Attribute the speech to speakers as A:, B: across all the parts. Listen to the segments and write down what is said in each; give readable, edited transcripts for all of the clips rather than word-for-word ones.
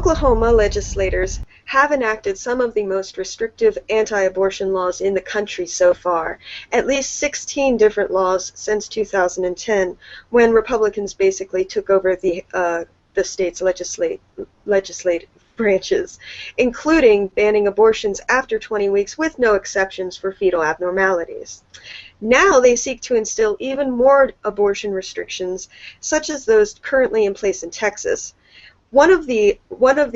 A: Oklahoma legislators have enacted some of the most restrictive anti-abortion laws in the country so far, at least 16 different laws since 2010, when Republicans basically took over the state's legislative branches, including banning abortions after 20 weeks with no exceptions for fetal abnormalities. Now they seek to instill even more abortion restrictions, such as those currently in place in Texas. One of the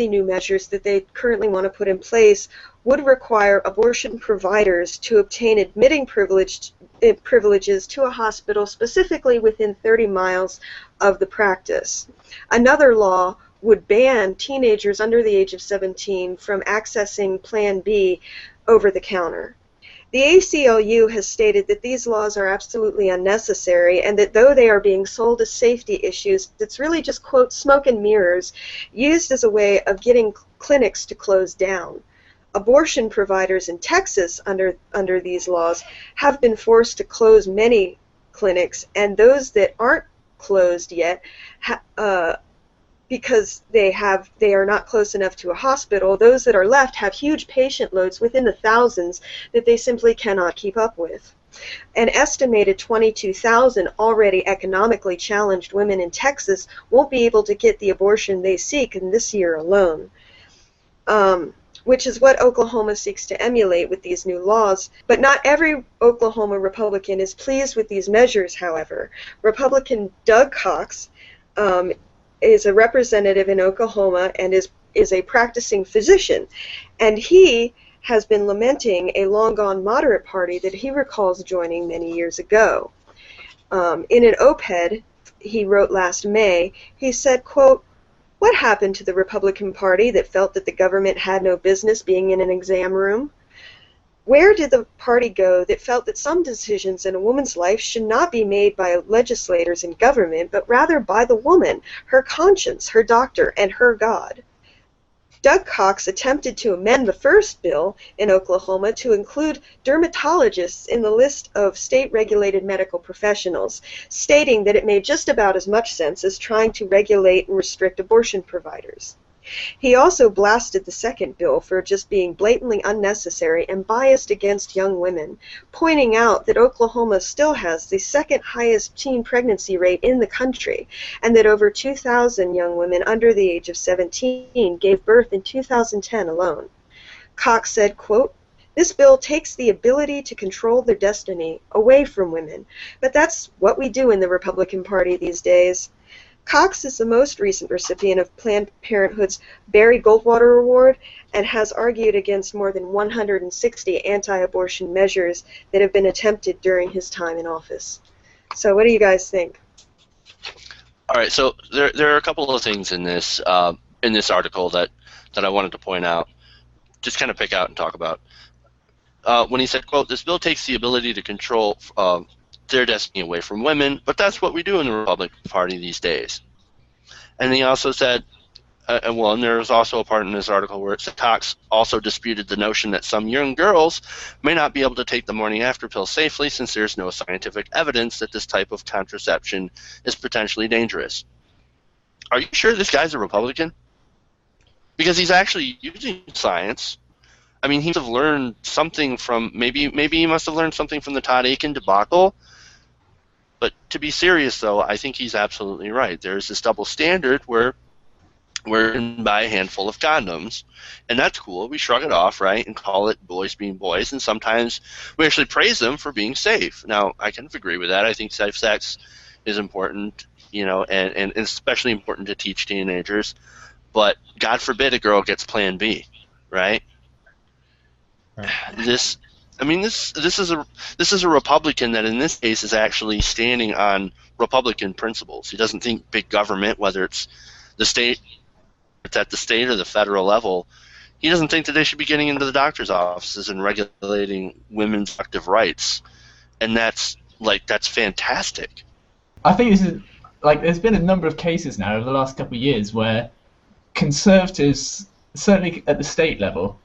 A: new measures that they currently want to put in place would require abortion providers to obtain admitting privileges to a hospital specifically within 30 miles of the practice. Another law would ban teenagers under the age of 17 from accessing Plan B over the counter. The ACLU has stated that these laws are absolutely unnecessary and that though they are being sold as safety issues, it's really just, quote, smoke and mirrors used as a way of getting clinics to close down. Abortion providers in Texas under these laws have been forced to close many clinics, and those that aren't closed yet because they are not close enough to a hospital, those that are left have huge patient loads within the thousands that they simply cannot keep up with. An estimated 22,000 already economically challenged women in Texas won't be able to get the abortion they seek in this year alone, which is what Oklahoma seeks to emulate with these new laws. But not every Oklahoma Republican is pleased with these measures, however. Republican Doug Cox is a representative in Oklahoma and is a practicing physician, and he has been lamenting a long-gone moderate party that he recalls joining many years ago. In an op-ed he wrote last May, he said, quote, "What happened to the Republican Party that felt that the government had no business being in an exam room? Where did the party go that felt that some decisions in a woman's life should not be made by legislators and government, but rather by the woman, her conscience, her doctor, and her God?" Doug Cox attempted to amend the first bill in Oklahoma to include dermatologists in the list of state-regulated medical professionals, stating that it made just about as much sense as trying to regulate and restrict abortion providers. He also blasted the second bill for just being blatantly unnecessary and biased against young women, pointing out that Oklahoma still has the second highest teen pregnancy rate in the country, and that over 2,000 young women under the age of 17 gave birth in 2010 alone. Cox said, quote, "This bill takes the ability to control their destiny away from women, but that's what we do in the Republican Party these days." Cox is the most recent recipient of Planned Parenthood's Barry Goldwater Award and has argued against more than 160 anti-abortion measures that have been attempted during his time in office. So what do you guys think?
B: All right, so there are a couple of things in this article that I wanted to point out, just kind of pick out and talk about. When he said, quote, "This bill takes the ability to control their destiny away from women, but that's what we do in the Republican Party these days." And he also said, and there was also a part in this article where it said Cox also disputed the notion that some young girls may not be able to take the morning after pill safely since there's no scientific evidence that this type of contraception is potentially dangerous. Are you sure this guy's a Republican? Because he's actually using science. I mean, he must have learned something from, maybe he must have learned something from the Todd Akin debacle. But to be serious, though, I think he's absolutely right. There's this double standard where we're in by a handful of condoms, and that's cool. We shrug it off, right, and call it boys being boys, and sometimes we actually praise them for being safe. Now, I kind of agree with that. I think safe sex is important, you know, and especially important to teach teenagers. But God forbid a girl gets Plan B, right? This is a Republican that in this case is actually standing on Republican principles. He doesn't think big government, whether it's at the state or the federal level, he doesn't think that they should be getting into the doctor's offices and regulating women's reproductive rights, and that's fantastic.
C: I think this is there's been a number of cases now over the last couple of years where conservatives, certainly at the state level,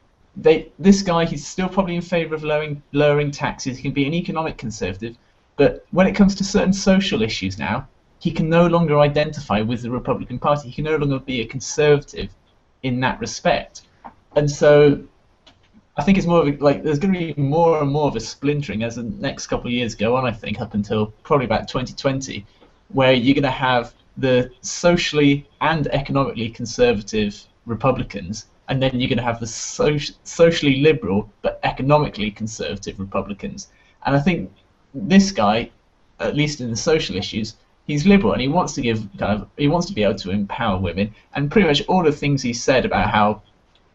C: this guy, he's still probably in favour of lowering taxes. He can be an economic conservative, but when it comes to certain social issues now, he can no longer identify with the Republican Party. He can no longer be a conservative in that respect. And so I think it's more of like there's going to be more and more of a splintering as the next couple of years go on, I think, up until probably about 2020, where you're going to have the socially and economically conservative Republicans, and then you're going to have the socially liberal but economically conservative Republicans. And I think this guy, at least in the social issues, he's liberal and he wants to he wants to be able to empower women, and pretty much all the things he said about how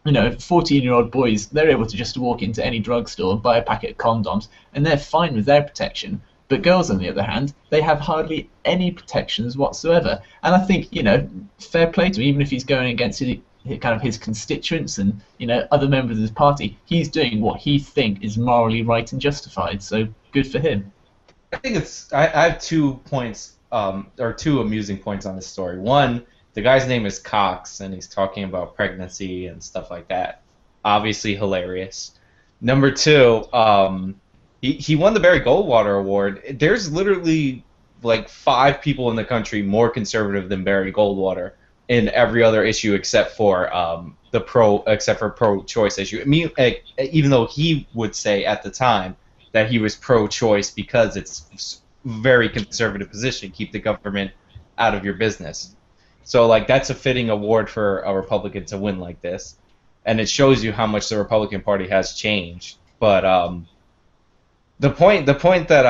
C: 14-year-old boys, they're able to just walk into any drugstore and buy a packet of condoms, and they're fine with their protection. But girls, on the other hand, they have hardly any protections whatsoever. And I think, fair play to him, even if he's going against his constituents and, other members of his party, he's doing what he thinks is morally right and justified. So good for him.
D: I think I have 2 points, or 2 amusing points on this story. One, the guy's name is Cox, and he's talking about pregnancy and stuff like that. Obviously hilarious. Number 2, he won the Barry Goldwater Award. There's literally like 5 people in the country more conservative than Barry Goldwater in every other issue except for pro-choice issue. I mean, even though he would say at the time that he was pro-choice because it's a very conservative position, keep the government out of your business. So, like, that's a fitting award for a Republican to win like this, and it shows you how much the Republican Party has changed. But the point that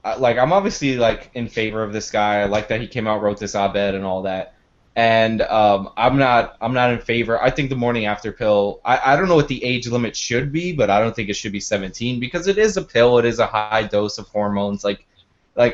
D: I'm obviously like in favor of this guy. I like that he came out, wrote this op-ed and all that, and I'm not in favor. I think the morning after pill. I don't know what the age limit should be, but I don't think it should be 17 because it is a pill. It is a high dose of hormones. Like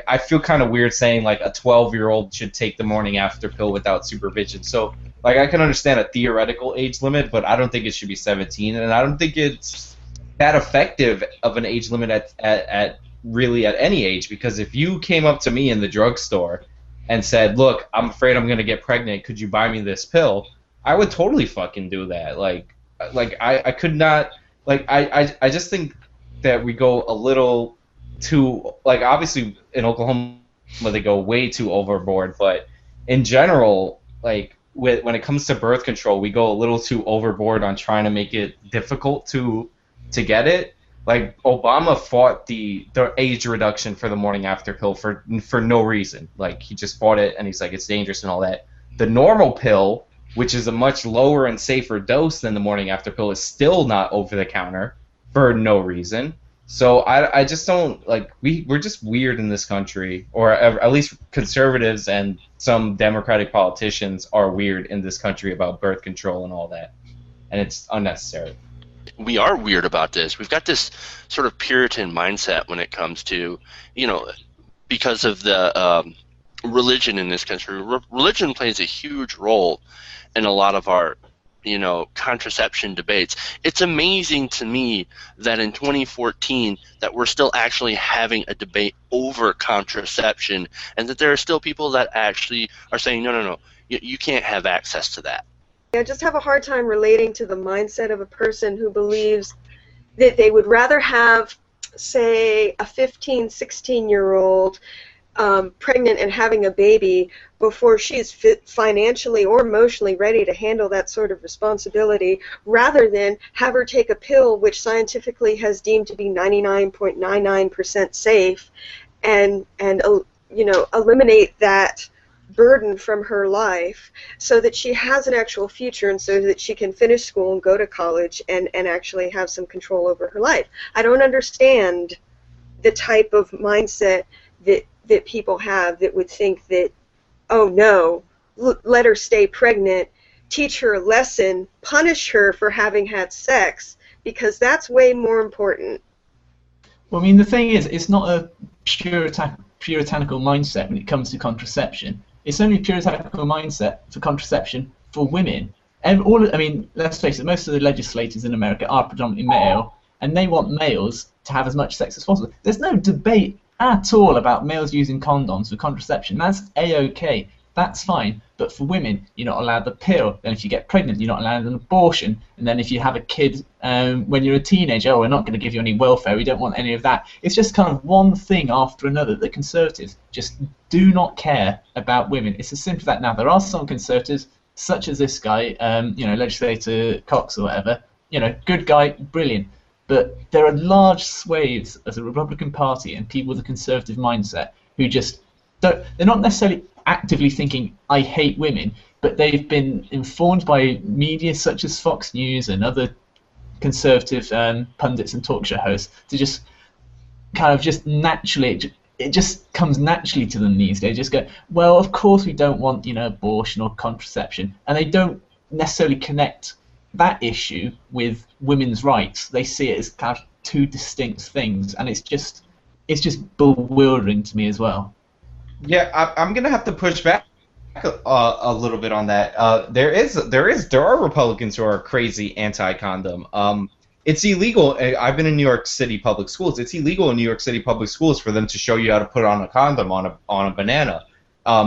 D: I feel kind of weird saying like a 12-year-old should take the morning after pill without supervision. So like I can understand a theoretical age limit, but I don't think it should be 17, and I don't think it's that effective of an age limit at really at any age, because if you came up to me in the drugstore and said, "Look, I'm afraid I'm going to get pregnant. Could you buy me this pill?" I would totally fucking do that. Like I could not. Like I just think that we go a little too, like, obviously in Oklahoma they go way too overboard, but in general, like when it comes to birth control, we go a little too overboard on trying to make it difficult to get it. Like Obama fought the age reduction for the morning after pill for no reason. Like he just fought it and he's like it's dangerous and all that. The normal pill, which is a much lower and safer dose than the morning after pill, is still not over the counter for no reason. So I just don't, like, we're just weird in this country, or at least conservatives and some Democratic politicians are weird in this country about birth control and all that, and it's unnecessary.
B: We are weird about this. We've got this sort of Puritan mindset when it comes to, because of the religion in this country. Religion plays a huge role in a lot of our contraception debates. It's amazing to me that in 2014 that we're still actually having a debate over contraception, and that there are still people that actually are saying, no, you can't have access to that.
A: I just have a hard time relating to the mindset of a person who believes that they would rather have, say, a 15, 16-year-old pregnant and having a baby before she's financially or emotionally ready to handle that sort of responsibility, rather than have her take a pill which scientifically has deemed to be 99.99% safe, and eliminate that burden from her life so that she has an actual future and so that she can finish school and go to college and actually have some control over her life. I don't understand the type of mindset that people have that would think that, oh no, let her stay pregnant, teach her a lesson, punish her for having had sex, because that's way more important.
C: Well, I mean, the thing is, it's not a puritanical mindset when it comes to contraception. It's only a puritanical mindset for contraception for women. Let's face it, most of the legislators in America are predominantly male, and they want males to have as much sex as possible. There's no debate at all about males using condoms for contraception. That's A-OK. That's fine. But for women, you're not allowed the pill. Then if you get pregnant, you're not allowed an abortion. And then if you have a kid when you're a teenager, we're not going to give you any welfare. We don't want any of that. It's just kind of one thing after another. The conservatives just do not care about women. It's as simple as that. Now, there are some conservatives such as this guy, Legislator Cox or whatever, good guy, brilliant. But there are large swathes of the Republican Party and people with a conservative mindset who just they're not necessarily actively thinking, I hate women, but they've been informed by media such as Fox News and other conservative pundits and talk show hosts to just kind of just naturally, it just comes naturally to them these days. Just go, well, of course we don't want, abortion or contraception, and they don't necessarily connect that issue with women's rights. They see it as kind of two distinct things, and it's just bewildering to me as well.
D: Yeah, I'm gonna have to push back a little bit on that. There are Republicans who are crazy anti-condom. It's illegal. I've been in New York City public schools. It's illegal in New York City public schools for them to show you how to put on a condom on a banana.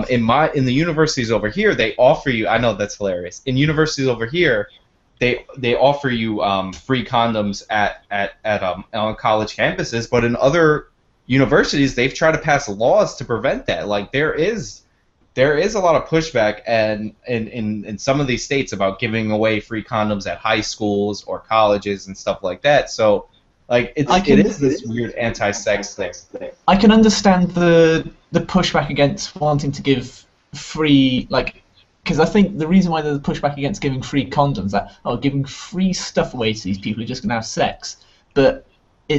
D: In the universities over here, they offer you. I know that's hilarious. In universities over here, they offer you free condoms on college campuses, but in other universities, they've tried to pass laws to prevent that. Like there is a lot of pushback and in some of these states about giving away free condoms at high schools or colleges and stuff like that. So like it is this weird anti-sex thing.
C: I can understand the pushback against wanting to give free, because I think the reason why there's a pushback against giving free condoms that giving free stuff away to these people who are just going to have sex, but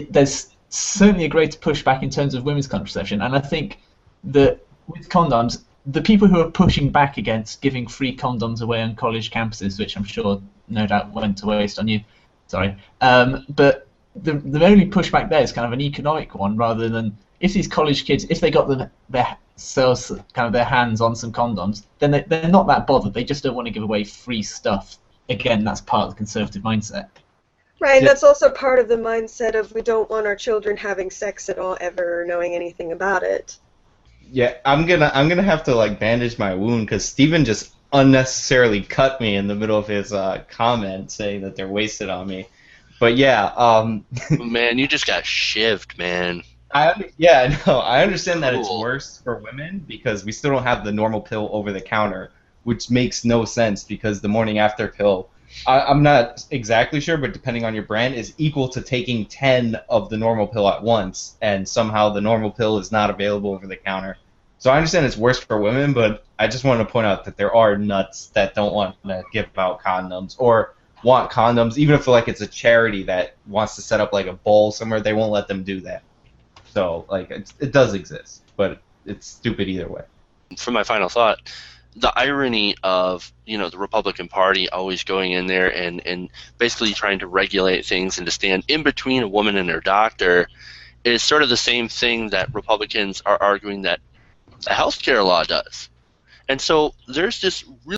C: there's certainly a greater pushback in terms of women's contraception, and I think that with condoms, the people who are pushing back against giving free condoms away on college campuses, which I'm sure no doubt went to waste on you, sorry, but the only pushback there is kind of an economic one, rather than if these college kids, if they got themselves kind of their hands on some condoms, then they're not that bothered. They just don't want to give away free stuff. Again, that's part of the conservative mindset.
A: Right,
D: Yeah.
A: that's also part of the mindset of we don't want our children having sex at all ever or knowing anything about it.
D: Yeah, I'm gonna have to bandage my wound because Steven just unnecessarily cut me in the middle of his comment saying that they're wasted on me. But yeah,
B: Man, you just got shivved, man.
D: I understand that it's
B: Cool.
D: worse for women because we still don't have the normal pill over the counter, which makes no sense because the morning after pill, I'm not exactly sure, but depending on your brand, is equal to taking 10 of the normal pill at once, and somehow the normal pill is not available over the counter. So I understand it's worse for women, but I just want to point out that there are nuts that don't want to give out condoms or want condoms, even if it's a charity that wants to set up a bowl somewhere, they won't let them do that. So it does exist, but it's stupid either way.
B: For my final thought, the irony of the Republican Party always going in there and basically trying to regulate things and to stand in between a woman and her doctor is sort of the same thing that Republicans are arguing that the healthcare law does. And so there's this really